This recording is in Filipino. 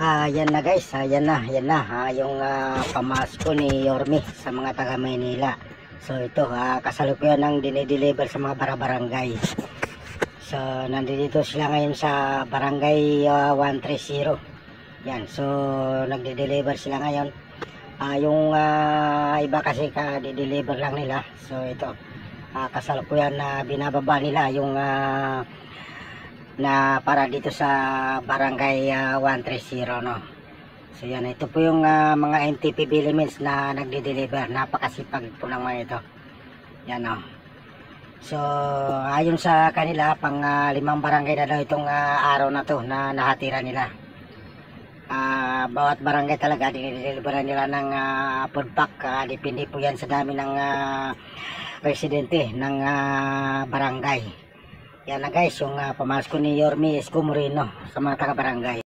Yan na guys, yan na yung pamasko ni Yorme sa mga taga Maynila. So ito, kasalukuyan ng dinideliver sa mga barangay. So nandito sila ngayon sa barangay 130. Yan, so nagde-deliver sila ngayon. Yung iba kasi ka-deliver lang nila. So ito, kasalukuyan na binababa nila yung na para dito sa barangay 130, no. So yan, ito po yung mga NTPB elements na nagde-deliver. Napakasipag po ng mga ito. Yan, no. So ayon sa kanila, pang 5 barangay na daw itong araw na to na nahatira nila. Bawat barangay talaga dinideliver nila ng food pack. Depende po yan sa dami ng residente ng barangay. Yan na guys, yung pamasko ni Yorme Isko Moreno sa mga taga barangay.